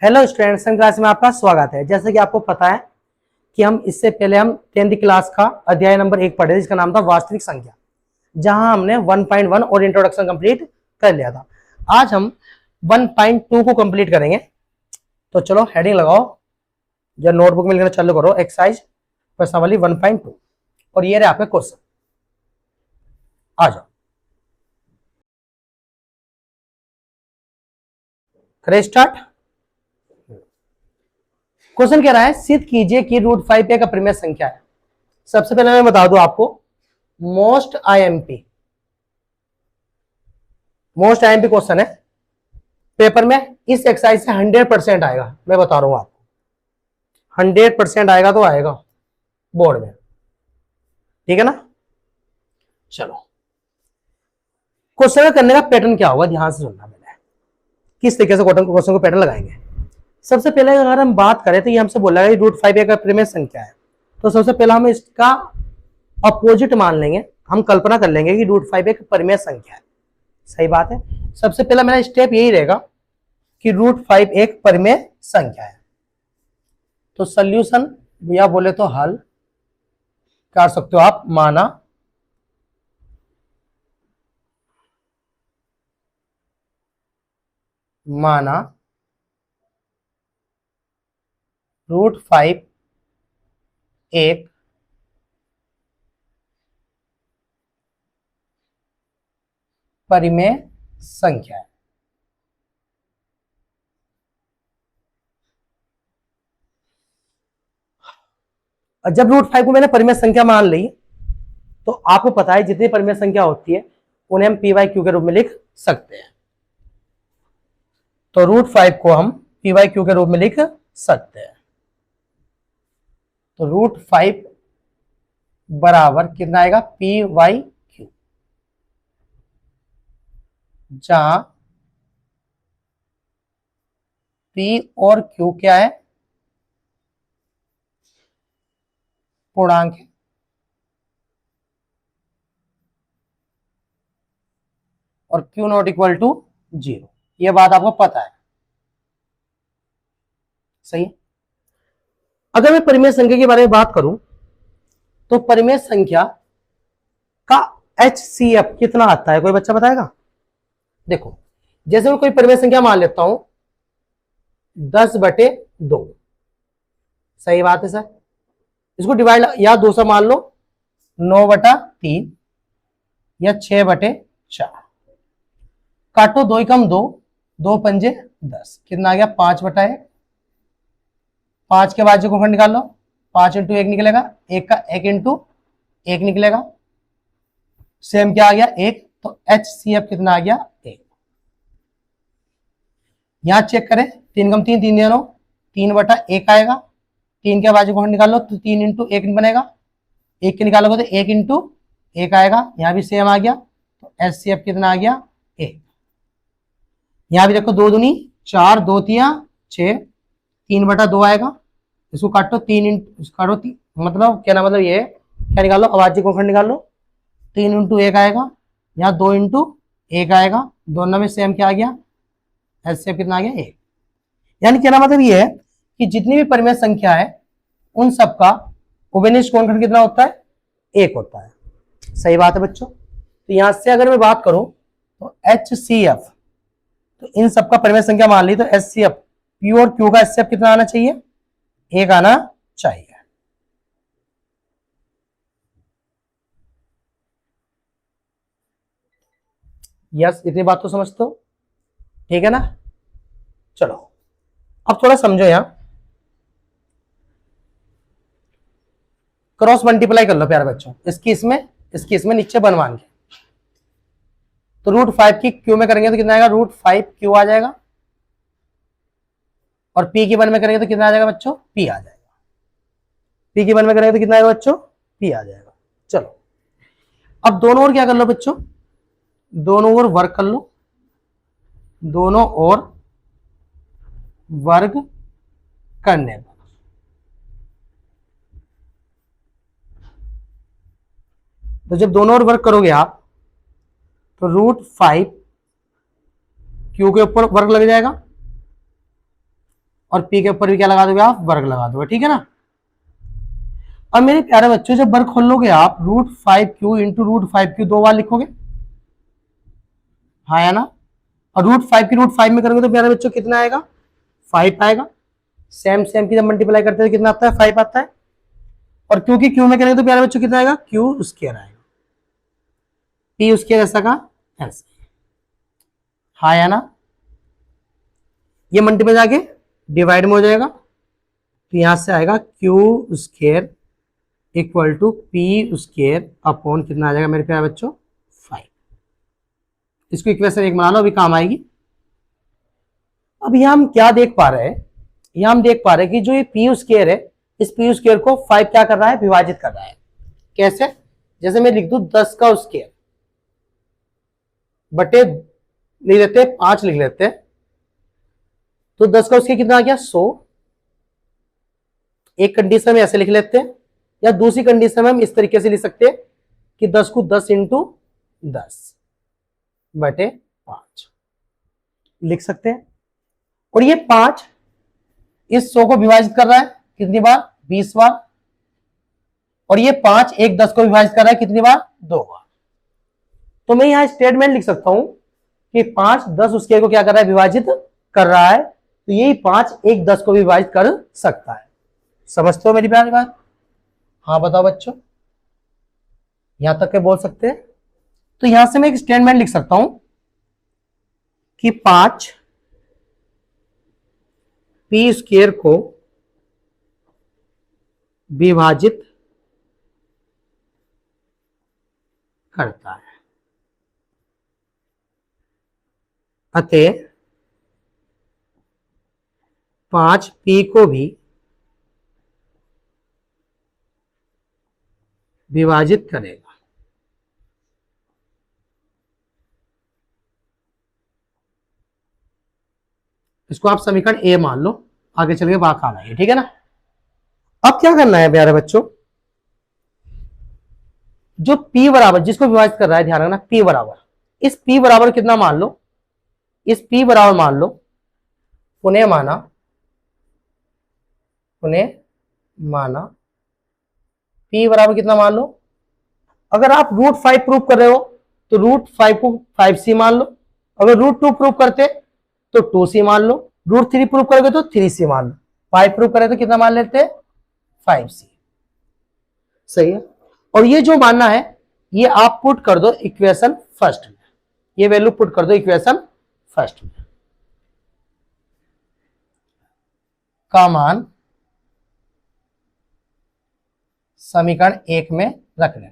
Hello students, class में आपका स्वागत है। जैसे कि आपको पता है कि हम इससे पहले 10th क्लास का अध्याय नंबर 1 पढ़े, जिसका नाम था वास्तविक संख्या, जहां हमने 1.1 और इंट्रोडक्शन कंप्लीट कर लिया था। आज हम 1.2 को कंप्लीट करेंगे। तो चलो हेडिंग लगाओ या नोटबुक में लिखना चालू करो। एक्सरसाइज प्रश्नावली 1.2 और ये रहे आपके क्वेश्चन। आ जाओ, करें स्टार्ट। क्वेश्चन कह रहा है, सिद्ध कीजिए कि √5 एक अपरिमेय संख्या है। सबसे पहले मैं बता दूं आपको, मोस्ट आईएमपी क्वेश्चन है पेपर में। इस एक्सरसाइज से 100% आएगा, मैं बता रहा हूं आपको। 100% आएगा तो आएगा बोर्ड में, ठीक है ना। चलो, क्वेश्चन करने का पैटर्न क्या होगा, ध्यान से सुनना। पहले किस तरीके से क्वेश्चन को पैटर्न लगाएंगे। सबसे पहले अगर हम बात करें तो ये हमसे बोला है √5 एक अपरिमेय संख्या है। तो सबसे पहले हम इसका अपोजिट मान लेंगे। हम कल्पना कर लेंगे कि √5 एक परिमेय संख्या है। सही बात है। सबसे पहला मेरा स्टेप यही रहेगा कि √5 एक परिमेय संख्या है। तो सॉल्यूशन या बोले तो हल कर सकते हो आप। माना √5 एक परिमेय संख्या है। जब √5 को मैंने परिमेय संख्या मान ली, तो आपको पता है जितनी परिमेय संख्या होती है उन्हें हम p/q के रूप में लिख सकते हैं। तो √5 को हम p/q के रूप में लिख सकते हैं। तो √5 बराबर कितना आएगा, p/q, जहां p और q क्या है, पूर्णांक है। और q नॉट इक्वल टू 0, यह बात आपको पता है। सही है। अगर मैं परिमेय संख्या के बारे में बात करूं तो परिमेय संख्या का HCF कितना आता है, कोई बच्चा बताएगा। देखो, जैसे मैं कोई परिमेय संख्या मान लेता हूं 10/2। सही बात है सर। इसको डिवाइड या 2 से मान लो 9/3 या 6/4। काटो, 2 × 2, 2 × 5 = 10, कितना आ गया 5/1। 5 के बाद जो निकाल लो, 5 × 1 निकलेगा, 1 का 1 × 1 निकलेगा। सेम क्या आ गया 1। तो HCF कितना आ गया 1। यहां चेक करें, 3 × 3 3 9, 3/1 आएगा। 3 के बाद जो निकाल लो तो 3 × 1 बनेगा। 1 के निकालोगे तो 1 × 1 आएगा। यहां भी सेम आ गया। तो HCF कितना आ गया 1। यहां भी देखो, 2 दूनी 4, 2 तिया 6, 3/2 आएगा। इसको काटो, 3 काटो, मतलब क्या ना, मतलब ये क्या निकालो, अभाज्य गुणनखंड निकाल लो। 3 × 1 आएगा, यहाँ 2 × 1 आएगा। दोनों में सेम क्या आ गया, HCF कितना आ गया 1। यानी क्या ना, मतलब ये है कि जितनी भी परिमेय संख्या है उन सबका उभयनिष्ठ गुणनखंड कितना होता है, 1 होता है। सही बात है बच्चों। तो यहां से अगर मैं बात करूं तो HCF, तो इन सबका परिमेय संख्या मान ली, तो HCF P और Q का HCF कितना आना चाहिए, 1 आना चाहिए। यस, इतनी बात तो समझते हो, ठीक है ना। चलो अब थोड़ा समझो। यहां क्रॉस मल्टीप्लाई कर लो प्यारे बच्चों, इसकी इसमें नीचे बनवान के। तो √5 की Q में करेंगे तो कितना आएगा, √5Q आ जाएगा। और P की 1 में करेंगे तो कितना आ जाएगा बच्चों, P आ जाएगा। P की 1 में करेंगे तो कितना आएगा बच्चों, P आ जाएगा। चलो अब दोनों ओर क्या कर लो बच्चों, दोनों ओर वर्ग कर लो। दोनों ओर वर्ग करने पर तो जब दोनों ओर वर्ग करोगे आप तो √5 Q के ऊपर वर्ग लग जाएगा। और पी के ऊपर भी क्या लगा दोगे आप, वर्ग लगा दोगे, ठीक है ना। अब मेरे प्यारे बच्चों जब वर्ग खोल लोगे आप √5q इंटू √5q 2 बार लिखोगे, हाँ या ना। और √5 की √5 में करोगे तो प्यारे बच्चों कितना आएगा, 5 आएगा। सेम सेम की जब मल्टीप्लाई करते हैं कितना आता है, 5 आता है। और क्योंकि क्यू में करेंगे तो प्यारे बच्चों कितना आएगा, क्यू स्क्वायर आएगा, पी स्क्वायर ऐसा का ऐसा, हाँ या ना। ये मल्टीप्लाई जाके डिवाइड में हो जाएगा, तो यहां से आएगा Q square equal to P square upon कितना आ जाएगा मेरे प्यारे बच्चों, 5। इसको इक्वेशन 1 बना लो, अभी काम आएगी। अब यहां हम क्या देख पा रहे हैं, यहां हम देख पा रहे हैं कि जो ये पी स्क्वायर है, इस पी स्क्वायर को 5 क्या कर रहा है, विभाजित कर रहा है। कैसे, जैसे मैं लिख दूं 10 का स्क्वायर बटे लिख लेते हैं 5 लिख लेते हैं, तो 10 का स्क्वायर कितना आ गया, 100। एक कंडीशन में ऐसे लिख लेते हैं, या दूसरी कंडीशन में हम इस तरीके से लिख सकते हैं कि 10 को 10 इंटू 10 बटे 5 लिख सकते हैं। और ये 5 इस 100 को विभाजित कर रहा है कितनी बार, 20 बार। और ये 5 एक 10 को विभाजित कर रहा है कितनी बार, 2 बार। तो मैं यहां स्टेटमेंट लिख सकता हूं कि 5 10 स्क्वायर को क्या कर रहा है, विभाजित कर रहा है। तो यही 5 एक 10 को भी विभाजित कर सकता है। समझते हो मेरी प्यारी बात, हाँ बताओ बच्चों, यहां तक के बोल सकते हैं। तो यहां से मैं एक स्टेटमेंट लिख सकता हूं कि 5 पी स्क्वायर को विभाजित करता है, अतः 5 पी को भी विभाजित करेगा। इसको आप समीकरण ए मान लो, आगे चल के बात आना है, ठीक है ना। अब क्या करना है प्यारे बच्चों, जो p बराबर जिसको विभाजित कर रहा है, ध्यान रखना p बराबर, इस p बराबर कितना मान लो, इस p बराबर मान लो, पुनः माना p बराबर कितना मान लो। अगर आप √5 प्रूव कर रहे हो तो √5 को 5c मान लो, अगर √2 प्रूव करते तो 2c मान लो, √3 प्रूव करोगे तो 3c मान लो, 5 प्रूव करे तो कितना मान लेते हैं, 5c। सही है। और ये जो मानना है ये आप पुट कर दो इक्वेशन फर्स्ट में, ये वैल्यू पुट कर दो इक्वेशन फर्स्ट में, का मान समीकरण 1 में रख लेना।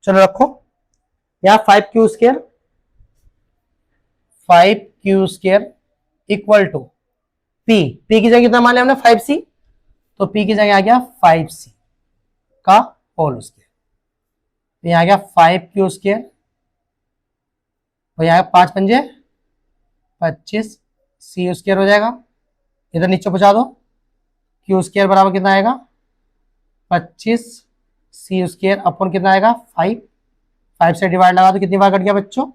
चलो रखो, यहां 5q square equal to p की जगह कितना मान लिया हमने, 5c, तो p की जगह आ गया 5c का होल स्क्वायर, तो यहां आ गया 5q स्क्वायर, और यहां 5 पंजे 25 c स्क्वायर हो जाएगा, इधर नीचे पहुंचा दो, q स्क्वायर बराबर कितना आएगा, 25 c स्क्वायर अपन कितना आएगा, 5 से डिवाइड लगा तो कितनी बार कट गया बच्चों,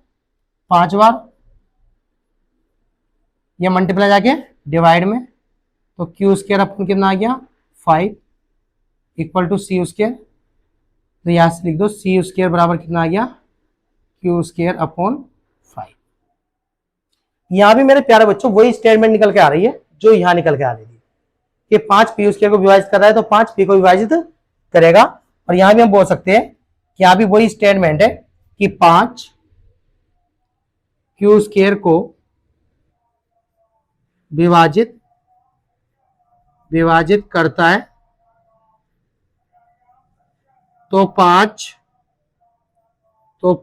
5 बार। ये मल्टीप्लाई जाके डिवाइड में, तो q स्क्वायर अपन कितना आ गया, 5 इक्वल टू c स्क्वायर, तो यहां से लिख दो c स्क्वायर बराबर कितना आ गया, q स्क्वायर अपॉन 5। यहां भी मेरे प्यारे बच्चों वही स्टेटमेंट निकल के आ रही है जो यहां निकल के आ रही थी कि 5 पी स्क्वायर को विभाजित कर रहा है तो 5 पी को विभाजित करेगा। और यहां भी हम बोल सकते हैं कि यहां भी वही स्टेटमेंट है कि 5 क्यू स्क्वायर को विभाजित करता है, तो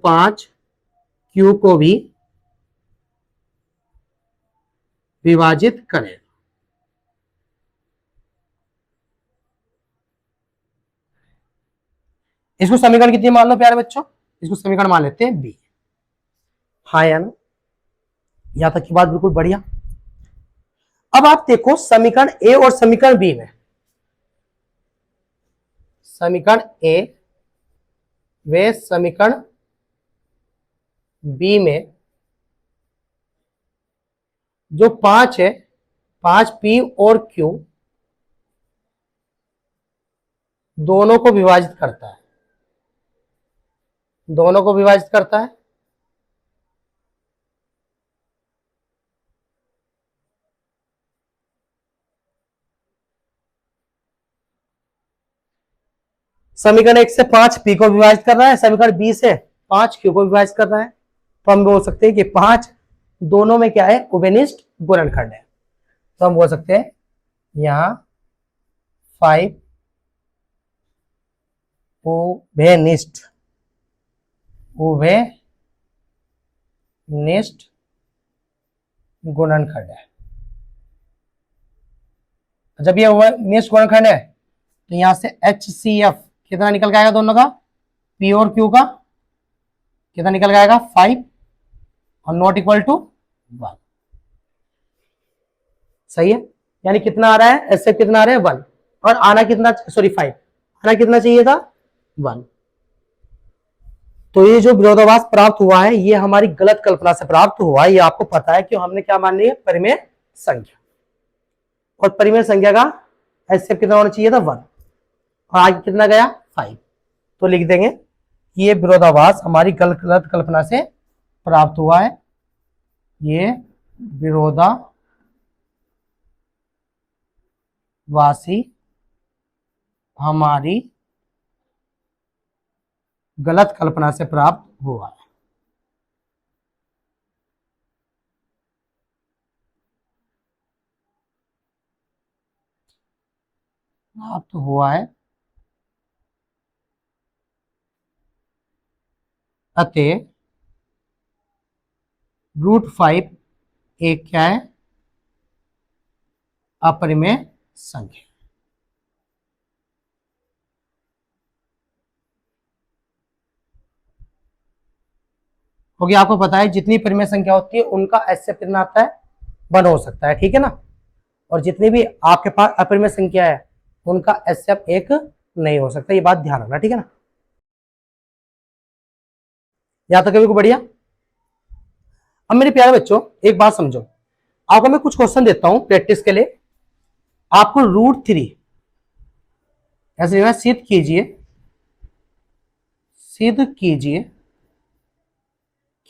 5 क्यू को भी विभाजित करेगा। इसको समीकरण कितनी मान लो प्यारे बच्चों, इसको समीकरण मान लेते हैं बी, हाँ या ना, यहां तक की बात बिल्कुल बढ़िया। अब आप देखो समीकरण ए और समीकरण बी में, समीकरण ए वे समीकरण बी में जो 5 है, 5 पी और क्यू दोनों को विभाजित करता है, दोनों को विभाजित करता है। समीकरण 1 से 5 पी को विभाजित कर रहा है, समीकरण बी से 5 क्यू को विभाजित कर रहा है। तो हम बोल सकते हैं कि 5 दोनों में क्या है, उभयनिष्ठ गुणनखंड है। तो हम बोल सकते हैं यहां 5 उभयनिष्ठ गुणनखंड है। जब ये उभयनिष्ठ गुणनखंड है तो यहां से HCF कितना निकल के आएगा, दोनों का P और Q का कितना निकल के आएगा, 5 और नॉट इक्वल टू 1। सही है, यानी कितना आ रहा है, ऐसे कितना आ रहा है 1, और आना कितना, सॉरी 5, आना कितना चाहिए था 1। तो ये जो विरोधाभास प्राप्त हुआ है ये हमारी गलत कल्पना से प्राप्त हुआ है, ये आपको पता है, क्यों हमने क्या मान लिया, परिमेय संख्या, और परिमेय संख्या का HCF कितना होना चाहिए था 1, और आगे कितना गया 5। तो लिख देंगे कि ये विरोधाभास हमारी गलत कल्पना से प्राप्त हुआ है, ये विरोधाभासी हमारी गलत कल्पना से प्राप्त हुआ है। प्राप्त हुआ है, अतः √5 एक क्या है, अपरिमेय संख्या। क्योंकि आपको पता है जितनी परिमेय संख्या होती है उनका HCF कितना आता है, 1 हो सकता है, ठीक है ना, और जितनी भी आपके पास अपरिमेय संख्या है उनका HCF 1 नहीं हो सकता, ये बात ध्यान रखना, ठीक है ना। यहां तक अभी को बढ़िया। अब मेरे प्यारे बच्चों एक बात समझो, आपको मैं कुछ क्वेश्चन देता हूं प्रैक्टिस के लिए। आपको √3 ऐसे सिद्ध कीजिए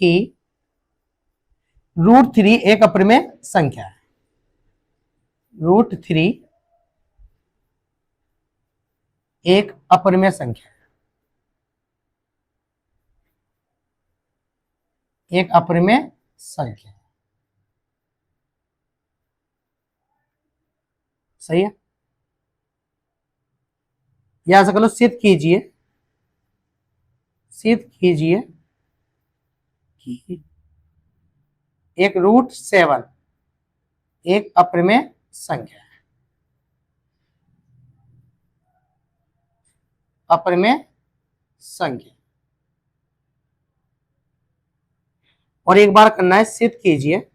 कि √3 एक अपरिमेय संख्या है, √3 एक अपरिमेय संख्या है, एक अपरिमेय संख्या। सही है, या ऐसा करो, सिद्ध कीजिए कि एक √7 एक अपरिमेय संख्या है, अपरिमेय संख्या। और एक बार करना है, सिद्ध कीजिए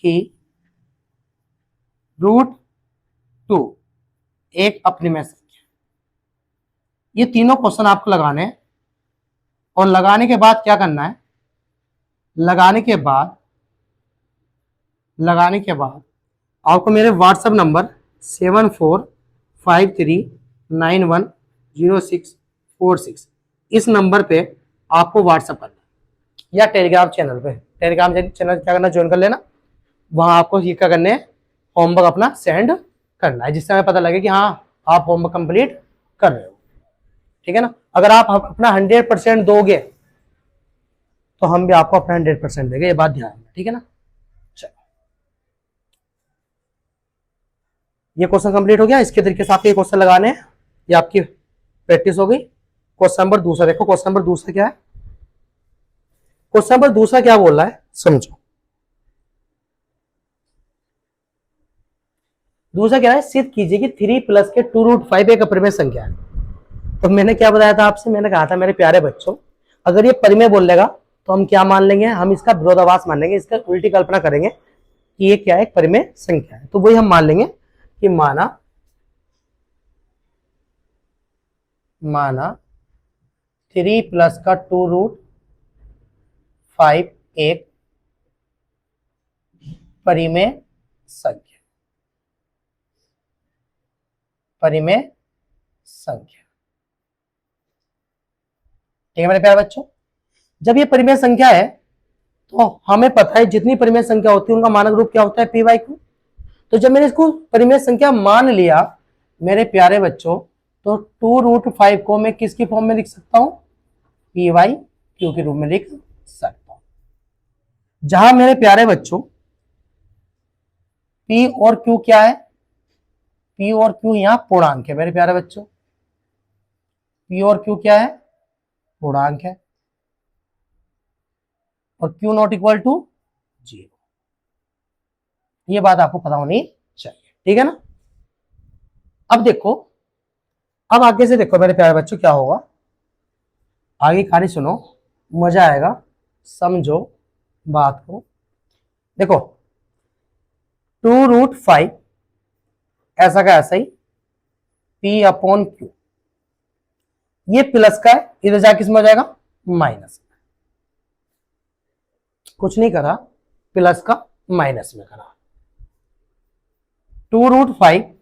कि √2 एक अपरिमेय संख्या। ये तीनों क्वेश्चन आपको लगाने हैं, और लगाने के बाद क्या करना है, लगाने के बाद आपको मेरे व्हाट्सएप नंबर 7453910646 इस नंबर पे आपको व्हाट्सएप करना है, या टेलीग्राम चैनल पे, टेलीग्राम चैनल क्या करना, ज्वाइन कर लेना। वहां आपको ये क्या करने, होमवर्क अपना सेंड करना है, जिससे हमें पता लगे कि हाँ आप होमवर्क कंप्लीट कर रहे हो, ठीक है ना। अगर आप अपना 100% दोगे तो हम भी आपको अपना 100% देंगे, ये बात ध्यान रखना, ठीक है ना। चलो, ये क्वेश्चन कंप्लीट हो गया। इसके तरीके से आपके क्वेश्चन लगाने हैं, ये आपकी प्रैक्टिस हो गई। क्वेश्चन नंबर दूसरा देखो, क्वेश्चन नंबर दूसरा क्या है, क्वेश्चन नंबर दूसरा क्या बोल रहा है समझो। दूसरा क्या है, सिद्ध कीजिए कि 3 प्लस के 2√5 एक अपरिमेय संख्या है। तो मैंने क्या बताया था आपसे, मैंने कहा था मेरे प्यारे बच्चों, अगर ये परिमेय बोल लेगा तो हम क्या मान लेंगे, हम इसका विरोधाभास मान लेंगे, इसका उल्टी कल्पना करेंगे कि ये क्या है, एक परिमेय संख्या है। तो वही हम मान लेंगे कि माना माना 3 प्लस का 2√5 एक परिमेय संख्या, परिमेय संख्या। ठीक है मेरे प्यारे बच्चों, जब ये परिमेय संख्या है तो हमें पता है जितनी परिमेय संख्या होती है उनका मानक रूप क्या होता है, पी बाई क्यू। तो जब मैंने इसको परिमेय संख्या मान लिया मेरे प्यारे बच्चों, तो 2√5 को मैं किसकी फॉर्म में लिख सकता हूं, पी वाई क्यू के रूप में लिख सकता हूं। जहां मेरे प्यारे बच्चों पी और क्यू क्या है, पी और क्यू यहां पूर्णांक है मेरे प्यारे बच्चों, पी और क्यू क्या है, पूर्णांक है, और क्यू नॉट इक्वल टू 0। ये बात आपको पता होनी चाहिए, ठीक है ना। अब देखो, अब आगे से देखो मेरे प्यारे बच्चों क्या होगा, आगे कहानी सुनो, मजा आएगा, समझो बात को। देखो 2√5 ऐसा का ऐसा ही पी अपॉन क्यू, ये प्लस का है, इधर जाके किसमें हो जाएगा, माइनस। कुछ नहीं करा, प्लस का माइनस में करा। 2√5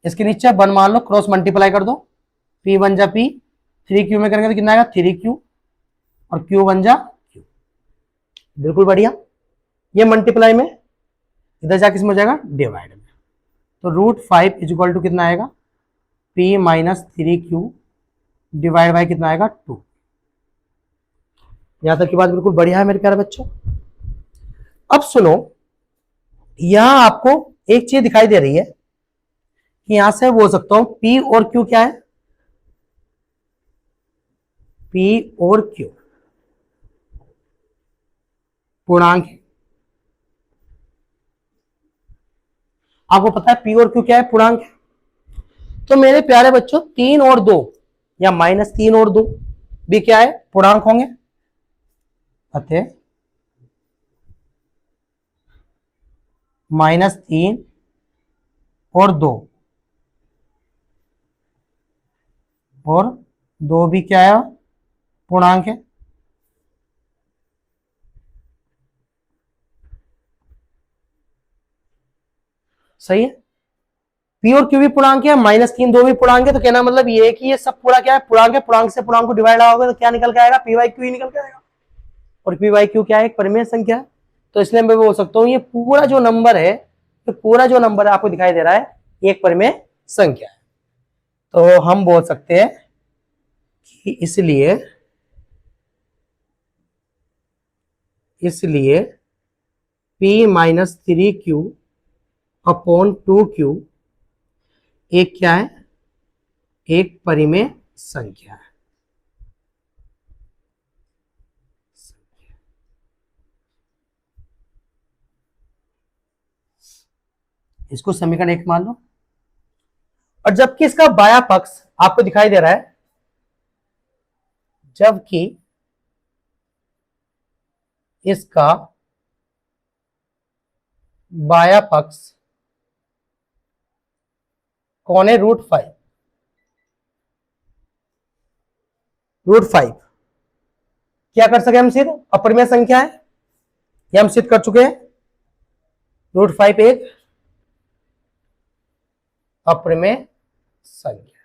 इसके नीचे 1 मान लो, क्रॉस मल्टीप्लाई कर दो, पी बन जा पी, 3q में करेंगे तो कितना आएगा 3q, और q बन जा q। बिल्कुल बढ़िया, ये मल्टीप्लाई में इधर जाके किसमें हो जाएगा, डिवाइड में। तो √5 इज इक्वल टू कितना आएगा, p minus 3q divide by कितना आएगा 2। यहां तक की बात बिल्कुल बढ़िया है मेरे प्यारे बच्चों। अब सुनो, यहां आपको एक चीज दिखाई दे रही है कि यहां से बोल सकता हूं P और Q क्या है, P और Q पूर्णांक है। आपको पता है P और Q क्या है, पूर्णांक है। तो मेरे प्यारे बच्चों 3 और 2 या -3 और 2 भी क्या है, पूर्णांक होंगे। अतः -3 और 2 भी क्या है, पूर्णांक है। सही है, पी और क्यू भी पूर्णांक है, -3 2 भी पूर्णांक है। तो कहना मतलब ये है कि ये सब पूरा क्या है, पूर्णांक है। पूर्णांक से पूर्णांक को डिवाइड होगा तो क्या निकल के आएगा, पी वाई क्यू ही निकल के आएगा। और पी वाई क्यू क्या है, एक परिमेय संख्या है। तो इसलिए मैं बोल सकता हूँ ये पूरा जो नंबर है, तो पूरा जो नंबर आपको दिखाई दे रहा है ये एक परिमेय संख्या है। तो हम बोल सकते हैं कि इसलिए p minus 3q upon 2q एक क्या है, एक परिमेय संख्या है। इसको समीकरण 1 मान लो। और जबकि इसका बायां पक्ष आपको दिखाई दे रहा है, जबकि इसका बायां पक्ष कौन है, √5। √5 क्या कर सके हम सिद्ध, अपरिमेय संख्या है, ये हम सिद्ध कर चुके हैं। √5 एक अपरिमेय संख्या,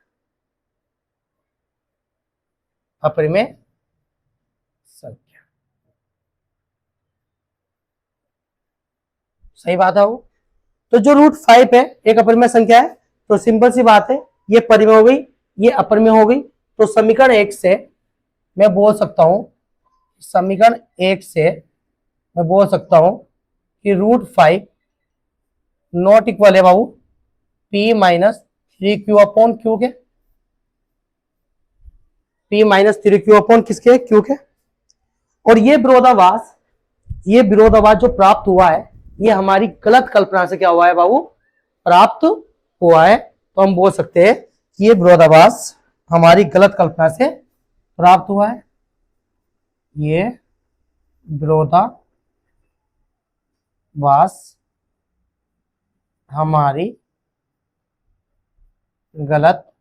अपरिमेय संख्या। सही बात है वो। तो जो √5 है एक अपरिमेय संख्या है, तो सिंपल सी बात है, ये परिमेय हो गई, ये अपरिमेय हो गई। तो समीकरण 1 से मैं बोल सकता हूं, समीकरण 1 से मैं बोल सकता हूं कि √5 नॉट इक्वल है बाबू p minus 3q upon Q के, p माइनस 3q अपॉन किसके, क्यू के। और ये विरोधाभास जो प्राप्त हुआ है, ये हमारी गलत कल्पना से क्या हुआ है बाबू, प्राप्त हुआ है। तो हम बोल सकते हैं कि ये विरोधाभास हमारी गलत कल्पना से प्राप्त हुआ है। ये विरोधाभास हमारी गलत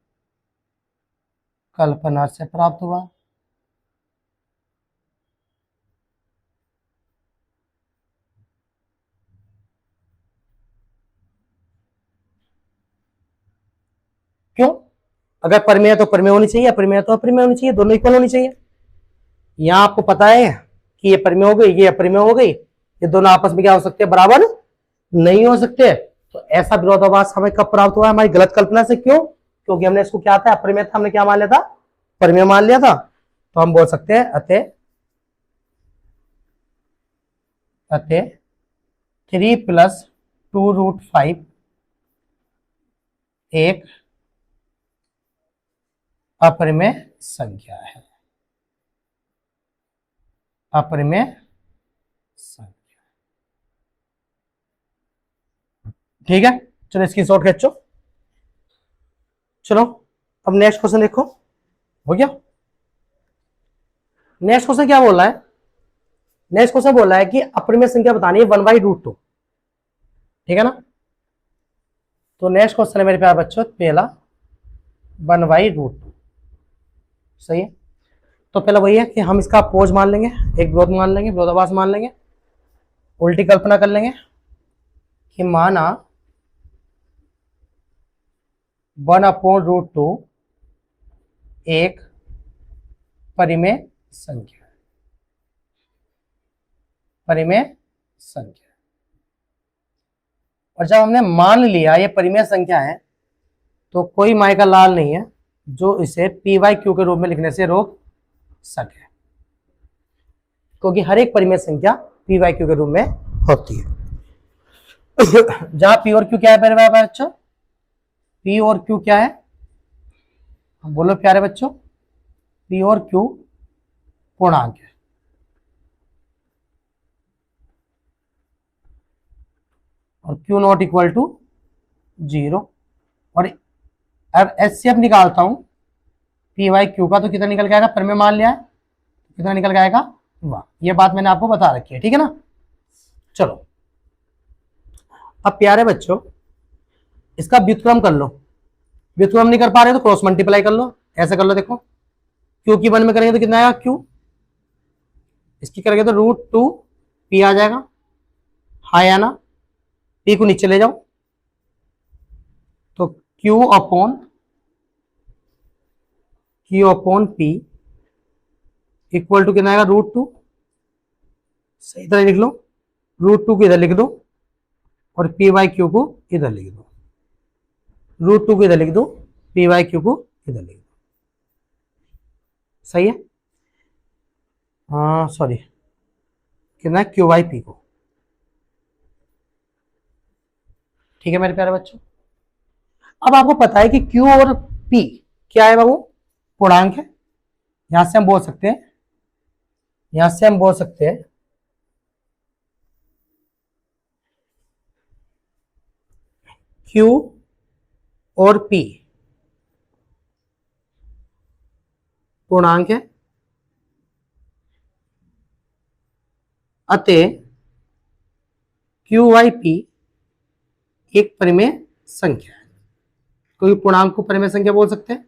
कल्पना से प्राप्त हुआ। क्यों? अगर परिमेय तो परिमेय होनी चाहिए, अपरिमेय तो अपरिमेय होनी चाहिए, दोनों इक्वल होनी चाहिए। यहां आपको पता है कि ये परिमेय हो गई, ये अपरिमेय हो गई, ये दोनों आपस में क्या हो सकते हैं? बराबर नहीं हो सकते। तो ऐसा विरोधाभास हमें कब प्राप्त हुआ? हमारी गलत कल्पना से। क्यों? क्योंकि हमने इसको क्या था? अपरिमेय था, हमने क्या मान लिया था? परिमेय मान लिया था। तो हम बोल सकते हैं अतः 3 + 2√5 एक अपरिमेय संख्या है। अपरिमेय संख्या, ठीक है। चलो इसकी शॉर्ट खींचो। चलो अब नेक्स्ट क्वेश्चन देखो, हो गया। नेक्स्ट क्वेश्चन क्या बोल रहा है? नेक्स्ट क्वेश्चन बोल रहा है कि अपरिमेय संख्या बतानी है 1/√2, ठीक है ना। तो नेक्स्ट क्वेश्चन है मेरे प्यारे बच्चों, पहला 1/√2, सही है। तो पहला वही है कि हम इसका अपोज मान लेंगे, एक विरोध मान लेंगे, विरोधाभास मान लेंगे, उल्टी कल्पना कर लेंगे कि माना 1/√2 एक परिमेय संख्या, परिमेय संख्या। और जब हमने मान लिया ये परिमेय संख्या है, तो कोई माय का लाल नहीं है जो इसे p/q के रूप में लिखने से रोक सके, क्योंकि हर एक परिमेय संख्या p/q के रूप में होती है। जहां p और q क्या है मेरे बच्चों? p और q क्या है? बोलो प्यारे बच्चों, p और q पूर्णांक है। और q नॉट इक्वल टू 0। और अब HCF निकालता हूं p/q का, तो कितना निकल के आएगा? परिमेय मान लिया है, कितना निकल के आएगा? वाह, ये बात मैंने आपको बता रखी है, ठीक है ना। चलो अब प्यारे बच्चों इसका व्युत्क्रम कर लो। व्युत्क्रम नहीं कर पा रहे तो क्रॉस मल्टीप्लाई कर लो, ऐसे कर लो। देखो q की 1 में करेंगे तो कितना आएगा? q, इसकी करेंगे तो √2p आ जाएगा। हाँ या ना? p को नीचे ले जाओ तो q/p इक्वल टू कितना आएगा? √2। सही तरह लिख लो, √2 को इधर लिख दो और p/q को इधर लिख दो। √2 को इधर लिख दो, p/q को इधर लिख दो। सही है? हाँ सॉरी, कितना है? q/p को, ठीक है मेरे प्यारे बच्चों। अब आपको पता है कि q और p क्या है बाबू? पूर्णांक है। यहां से हम बोल सकते हैं, यहां से हम बोल सकते हैं q और p पूर्णांक है, अतः q/p एक परिमेय संख्या है। कोई पूर्णांक को परिमेय संख्या बोल सकते हैं।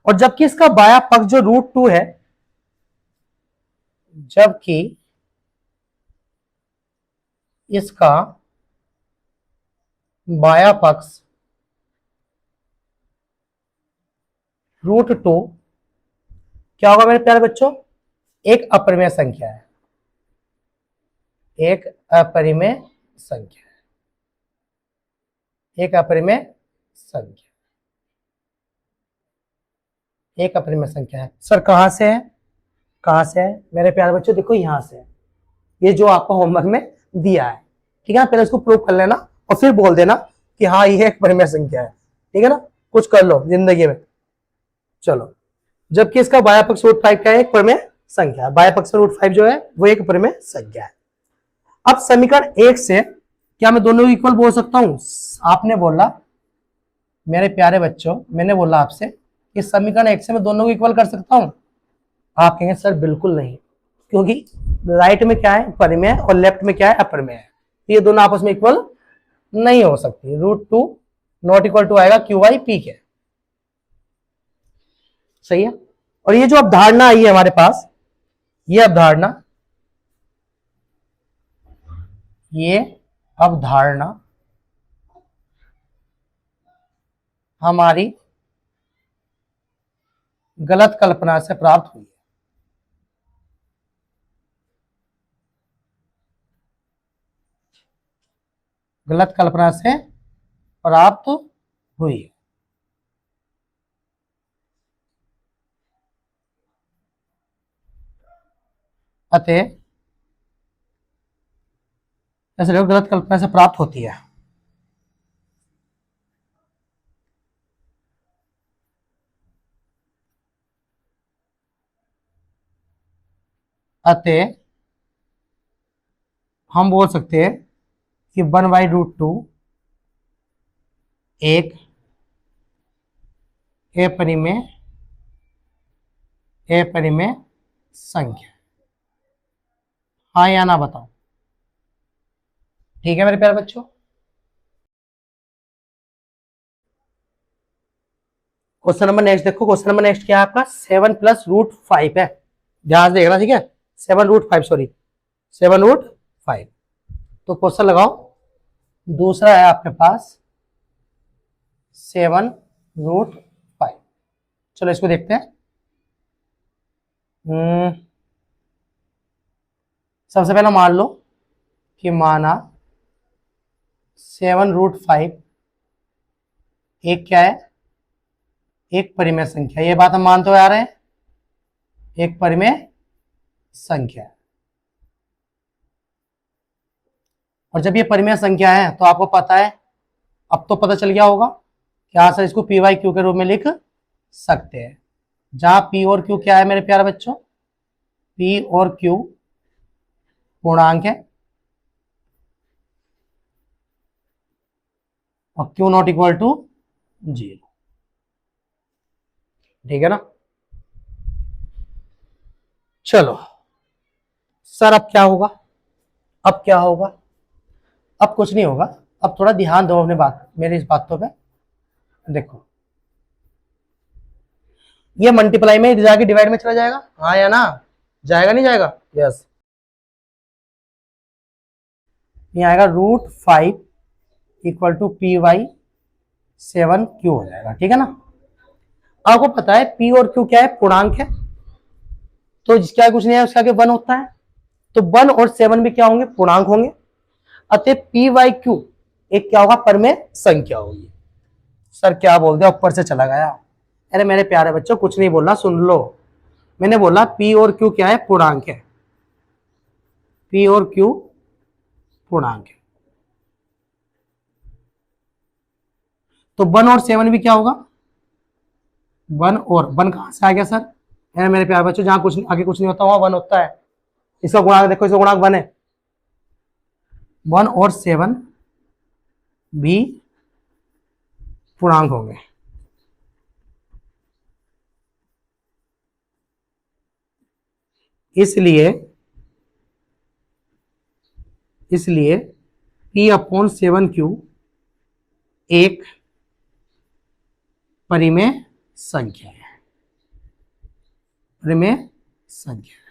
और जबकि इसका बायां पक्ष जो √2 है, जबकि इसका बायां पक्ष √2 क्या होगा मेरे प्यारे बच्चों? एक अपरिमेय संख्या है, एक अपरिमेय संख्या है, एक अपरिमेय संख्या, एक अपरिमेय संख्या है। सर कहां से है? कहां से है मेरे प्यारे बच्चों? देखो यहां से है, ये जो आपको होमवर्क में दिया है, ठीक है ना। पहले इसको प्रूव कर लेना और फिर बोल देना कि हाँ ये एक परिमेय संख्या है, ठीक है ना। कुछ कर लो जिंदगी में। चलो, जबकि इसका बायां पक्ष √5 क्या है? एक परिमेय संख्या। बायां पक्ष √5 जो है वो एक परिमेय संख्या है। अब समीकरण 1 से क्या मैं दोनों इक्वल बोल सकता हूं? आपने बोला मेरे प्यारे बच्चों, मैंने बोला आपसे कि समीकरण 1 से मैं दोनों को इक्वल कर सकता हूं। आप कहेंगे सर बिल्कुल नहीं, क्योंकि राइट में क्या है, परिमेय है, और लेफ्ट में क्या है, अपरिमेय है। ये दोनों आपस में इक्वल नहीं हो सकती। √2 नॉट इक्वल टू आएगा क्यू बाई पी के। सही है। और ये जो अवधारणा आई है हमारे पास, ये अवधारणा हमारी गलत कल्पना से प्राप्त हुई। गलत कल्पना से प्राप्त हुई। अतः ऐसे लोग गलत कल्पना से प्राप्त होती है। अतः हम बोल सकते हैं कि 1/√2 एक अपरिमेय संख्या। हाँ या ना बताओ। ठीक है मेरे प्यारे बच्चों। क्वेश्चन नंबर नेक्स्ट देखो। क्वेश्चन नंबर नेक्स्ट क्या है आपका, 7 + √5 है। ध्यान से देखना, ठीक है। 7√5 तो क्वेश्चन लगाओ। दूसरा है आपके पास 7√5। चलो इसको देखते हैं। सबसे पहले मान लो कि माना 7√5 एक क्या है, एक परिमेय संख्या। ये बात हम मानते हुए आ रहे हैं, एक परिमेय संख्या। और जब ये परिमेय संख्या है तो आपको पता है, अब तो पता चल गया होगा कि हाँ सर इसको पी वाई क्यू के रूप में लिख सकते हैं। जहां पी और क्यू क्या है मेरे प्यारे बच्चों, पी और क्यू पूर्णांक है और क्यू नॉट इक्वल टू 0। ठीक है ना। चलो सर अब क्या होगा, अब क्या होगा, अब कुछ नहीं होगा। अब थोड़ा ध्यान दो अपने बात, मेरी इस बातों पे। देखो ये मल्टीप्लाई में जाके डिवाइड में चला जाएगा, हाँ या ना, जाएगा नहीं जाएगा, यस। ये आएगा √5 इक्वल टू py7q हो जाएगा। ठीक है ना। आपको पता है p और q क्या है, पूर्णांक है, तो जिसका कुछ नहीं है उसका आगे 1 होता है, तो 1 और 7 भी क्या होंगे, पूर्णांक होंगे। अतः py/q एक क्या होगा, परिमेय संख्या होगी। सर क्या बोल दिया, ऊपर से चला गया। अरे मेरे प्यारे बच्चों कुछ नहीं बोलना, सुन लो। मैंने बोला p और q क्या है, पूर्णांक है। p और q पूर्णांक है, तो 1 और 7 भी क्या होगा, 1 और 1 कहां से आ गया सर, है मेरे प्यारे बच्चों, जहां कुछ आगे कुछ नहीं होता वहां 1 होता है। इसका गुणांक देखो, इसका गुणांक 1 है। 1 और 7 भी पूर्णांक होंगे। इसलिए p/7q एक परिमेय संख्या है, परिमेय संख्या है,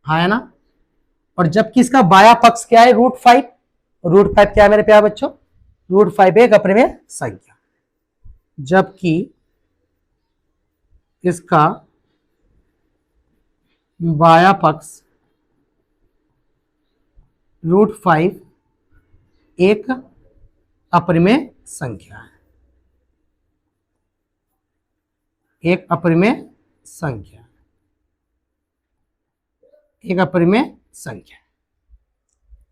हाँ है ना। और जबकि इसका बाया पक्ष क्या है, √5। √5 क्या है मेरे प्यारे बच्चों, √5 एक अपरिमेय संख्या, जबकि इसका बाया पक्ष √5 एक अपरिमेय संख्या है, एक अपरिमेय संख्या, एक अपरिमेय संख्या।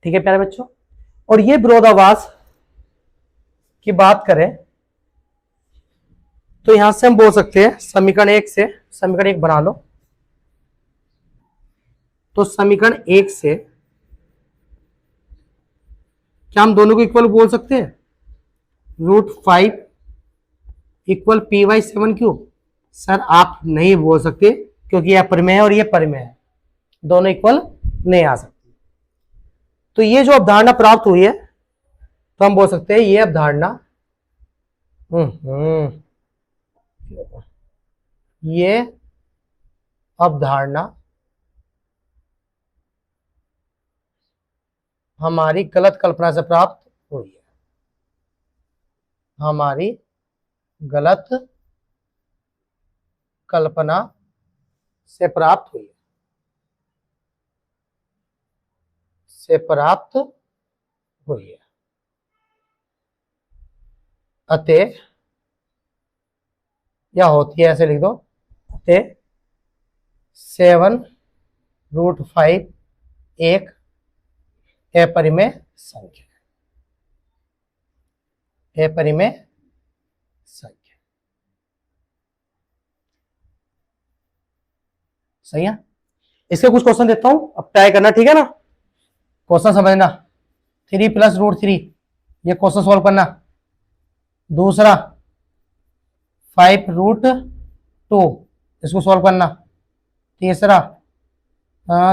ठीक है प्यारे बच्चों। और ये विरोधाभास की बात करें तो यहां से हम बोल सकते हैं समीकरण 1 से, समीकरण 1 बना लो। तो समीकरण 1 से क्या हम दोनों को इक्वल बोल सकते हैं, √5 इक्वल py/7q। सर आप नहीं बोल सकते क्योंकि यह परिमेय है और यह परिमेय है। दोनों इक्वल नहीं आ सकती। तो ये जो अवधारणा प्राप्त हुई है तो हम बोल सकते हैं ये अवधारणा ये अवधारणा हमारी गलत कल्पना से प्राप्त हुई है, हमारी गलत कल्पना से प्राप्त हुई है, से प्राप्त हुई है। अतः या होती है, ऐसे लिख दो, अतः 7√5 एक अपरिमेय संख्या है, अपरिमेय संख्या। सही है। इसके कुछ क्वेश्चन देता हूं, अब ट्राई करना, ठीक है ना। क्वेश्चन समझना, 3 + √3 ये क्वेश्चन सॉल्व करना। दूसरा 5√2 इसको सॉल्व करना। तीसरा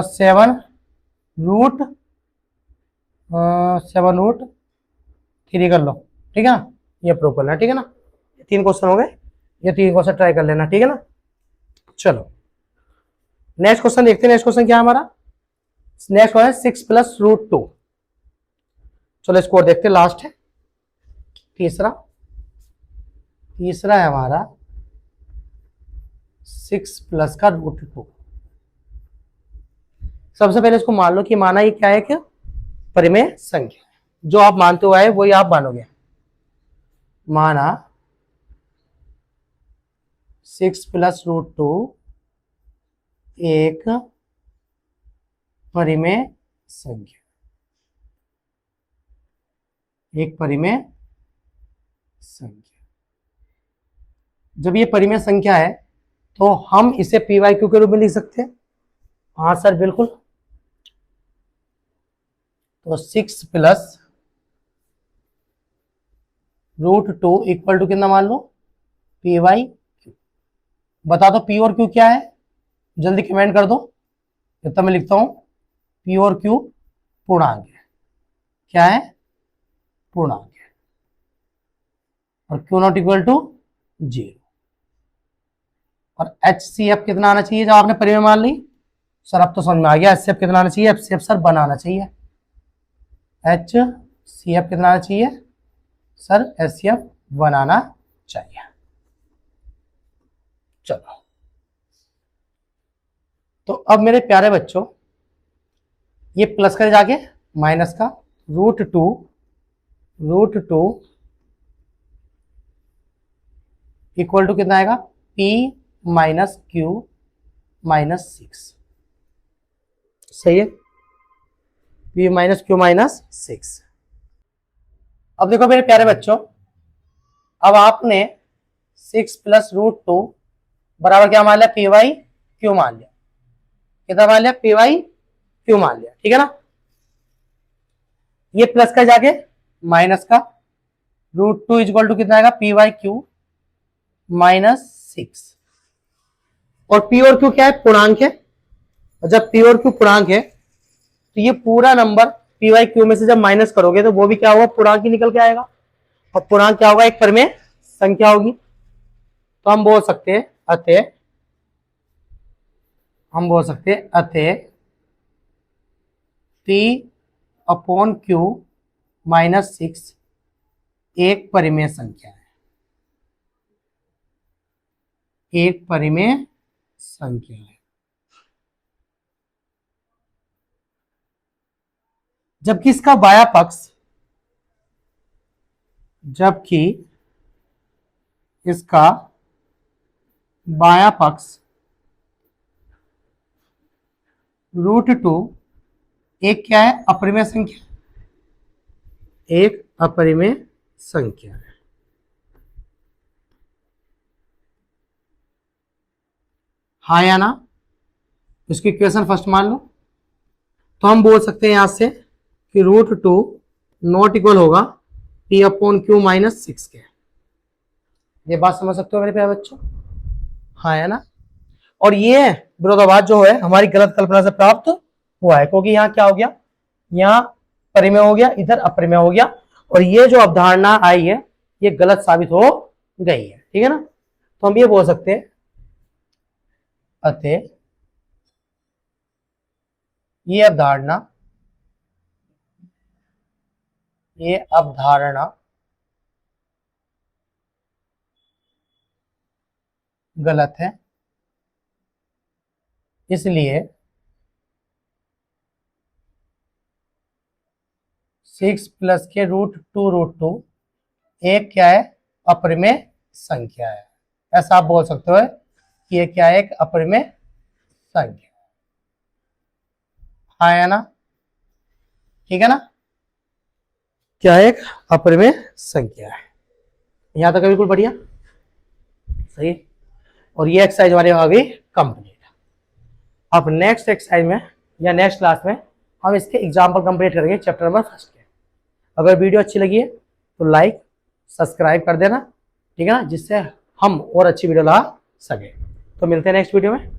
7√3 कर लो, ठीक है ना। ये प्रूव करना, ठीक है ना। 3 क्वेश्चन हो गए, ये 3 क्वेश्चन ट्राई कर लेना, ठीक है ना। चलो नेक्स्ट क्वेश्चन देखते हैं। नेक्स्ट क्वेश्चन क्या है हमारा, नेक्स्ट क्वेश्चन 6 + √2। चलो स्कोर देखते हैं, लास्ट है तीसरा है हमारा 6 प्लस का √2। सबसे पहले इसको मान लो कि माना ये क्या है, क्या परिमेय संख्या, जो आप मानते हुए आए वही आप मानोगे। माना 6 + √2 एक परिमेय संख्या, एक परिमेय संख्या। जब ये परिमेय संख्या है तो हम इसे PYQ के रूप में लिख सकते हैं। हाँ सर बिल्कुल। तो 6 + √2 इक्वल टू कितना मान लो, PYQ। बता दो P और Q क्या है, जल्दी कमेंट कर दो। इतना मैं लिखता हूं, P और Q पूर्णांक है। क्या है, पूर्णांक है। और Q0 = 0। और HCF कितना आना चाहिए, जब आपने परिमेय मान ली। सर अब तो समझ में आ गया, HCF कितना आना चाहिए, HCF सर बनाना चाहिए। HCF कितना आना चाहिए सर, HCF बनाना चाहिए। चलो तो अब मेरे प्यारे बच्चों, ये प्लस करे जाके माइनस का √2 इक्वल टू कितना आएगा, P - Q - 6। सही है, P - Q - 6। अब देखो मेरे प्यारे बच्चों, अब आपने 6 + √2 बराबर क्या मान लिया, PYQ मान लिया। कितना मान लिया, PYQ मान लिया, ठीक है ना। ये प्लस का जाके माइनस का √2 इक्वल टू कितना आएगा, PYQ - 6। और P और Q क्या है, पूर्णांक है। और जब P और Q पूर्णांक है तो ये पूरा नंबर PYQ में से जब माइनस करोगे तो वो भी क्या होगा, पूर्णांक ही निकल के आएगा। और पूर्णांक क्या होगा, एक परिमेय संख्या होगी। तो हम बोल सकते हैं अतः P/Q - 6 एक परिमेय संख्या है, एक परिमेय संख्या है। जबकि इसका बायां पक्ष, जबकि इसका बायां पक्ष √2 एक क्या है, अपरिमेय संख्या, एक अपरिमेय संख्या है। हाँ या ना, इसकी इक्वेशन फर्स्ट मान लो। तो हम बोल सकते हैं यहां से कि √2 नॉट इक्वल होगा P/Q - 6 के। ये बात समझ सकते हो मेरे प्यारे बच्चों, हाँ है ना। और ये विरोधाभास जो है हमारी गलत कल्पना से प्राप्त हुआ है, क्योंकि यहाँ क्या हो गया, यहाँ परिमेय हो गया, इधर अपरिमेय हो गया, और ये जो अवधारणा आई है ये गलत साबित हो गई है। ठीक है ना, तो हम ये बोल सकते हैं अतः ये अवधारणा गलत है, इसलिए 6 प्लस के √2 एक क्या है, अपरिमेय संख्या है। ऐसा आप बोल सकते हो कि ये क्या है, एक अपरिमेय संख्या। हाँ है ना, ठीक है ना, क्या है, एक अपरिमेय संख्या है। यहां तक बिल्कुल बढ़िया, सही। और ये एक्सरसाइज हमारी आ गई कंप्लीट। अब नेक्स्ट एक्सरसाइज में या नेक्स्ट क्लास में हम इसके एग्जाम्पल कंप्लीट करेंगे चैप्टर नंबर 1 के। अगर वीडियो अच्छी लगी है तो लाइक सब्सक्राइब कर देना, ठीक है ना, जिससे हम और अच्छी वीडियो ला सके। तो मिलते हैं नेक्स्ट वीडियो में।